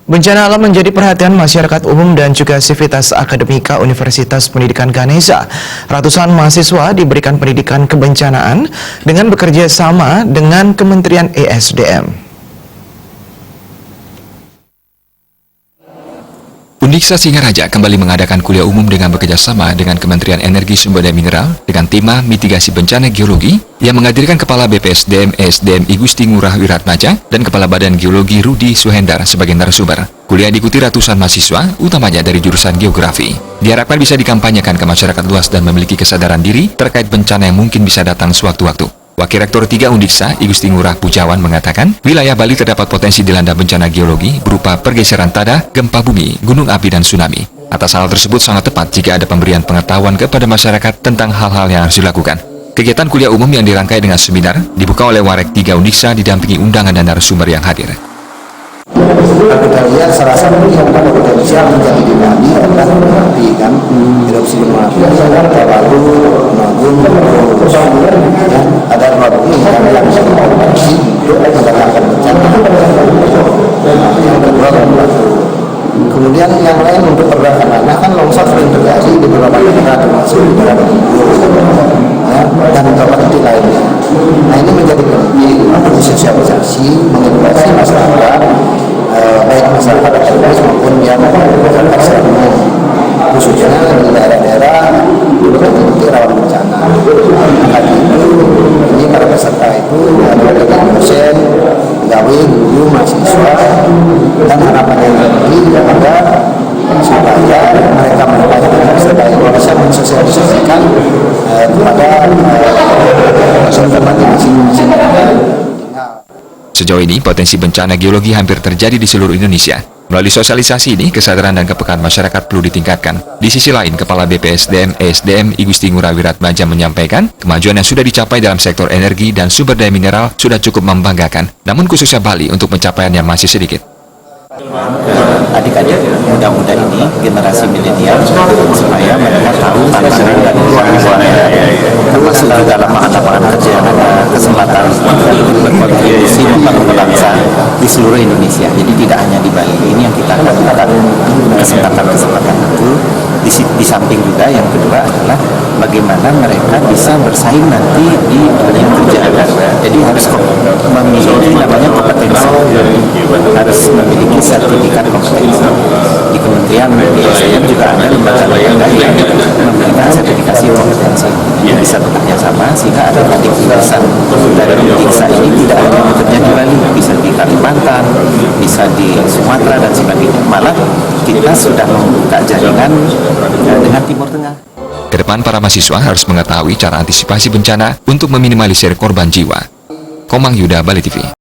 Bencana alam menjadi perhatian masyarakat umum dan juga Sivitas Akademika Universitas Pendidikan Ganesha. Ratusan mahasiswa diberikan pendidikan kebencanaan dengan bekerja sama dengan Kementerian ESDM. Undiksa Singaraja kembali mengadakan kuliah umum dengan bekerjasama dengan Kementerian Energi Sumber Daya Mineral dengan tema Mitigasi Bencana Geologi yang menghadirkan Kepala BPSDM ESDM Igusti Ngurah Wiratmaja dan Kepala Badan Geologi Rudi Suhendar sebagai narasumber. Kuliah diikuti ratusan mahasiswa, utamanya dari jurusan geografi. Diharapkan bisa dikampanyekan ke masyarakat luas dan memiliki kesadaran diri terkait bencana yang mungkin bisa datang sewaktu-waktu. Wakil Rektor 3 Undiksa, Igusti Ngurah Pujawan mengatakan, wilayah Bali terdapat potensi dilanda bencana geologi berupa pergeseran tanah, gempa bumi, gunung api, dan tsunami. Atas hal tersebut sangat tepat jika ada pemberian pengetahuan kepada masyarakat tentang hal-hal yang harus dilakukan. Kegiatan kuliah umum yang dirangkai dengan seminar dibuka oleh Warek 3 Undiksa didampingi undangan dan narasumber yang hadir. Kita lihat salah satu yang potensial menjadi di Bali adalah api kan, erupsi gunung api, lalu Gunung ada 2 gunung yang berpotensi untuk mendatangkan bencana. Yang kedua batu. Kemudian yang lain untuk pergerakan tanah kan longsor sering terjadi di beberapa daerah termasuk di daerah timur dan beberapa titik lainnya. Nah ini menjadi penting untuk sosialisasi, mengedukasi masyarakat, baik masyarakat akademis maupun yang masyarakat secara khususnya di daerah-daerah titik rawan bencana. Maka ini para peserta itu ada dosen, pegawai, guru, mahasiswa, dan harapan yang lebih agar supaya mereka peserta ini bisa mensosialisasikan kepada masyarakat masing-masing. Sejauh ini, potensi bencana geologi hampir terjadi di seluruh Indonesia. Melalui sosialisasi ini, kesadaran dan kepekaan masyarakat perlu ditingkatkan. Di sisi lain, Kepala BPSDM ESDM Igusti Ngurah Wiratmaja menyampaikan, kemajuan yang sudah dicapai dalam sektor energi dan sumber daya mineral sudah cukup membanggakan. Namun khususnya Bali untuk pencapaiannya masih sedikit. Adik-adik muda-muda ini, generasi milenial, supaya mereka tahu tantangan dan peluang-peluangnya, termasuk juga lapangan-lapangan kerja yang ada kesempatan untuk berkontribusi membangun bangsa di seluruh Indonesia. Jadi tidak hanya di Bali, ini yang kita akan berikan kesempatan itu. Di samping juga yang kedua adalah bagaimana mereka bisa bersaing nanti di dunia kerja. Jadi harus memiliki namanya kompetensi, harus memiliki sertifikat kompetensi. Di Kementerian ESDM juga ada lembaga-lembaga yang memberikan sertifikasi kompetensi. Yang bisa bekerja sama sehingga ada adik lulusan dari Undiksa ini tidak hanya bekerja di Bali, bisa di Kalimantan, bisa di Sumatera dan sebagainya. Malah kita sudah membuka jaringan dengan Timur Tengah. Kedepan para mahasiswa harus mengetahui cara antisipasi bencana untuk meminimalisir korban jiwa. Komang Yuda, Bali TV.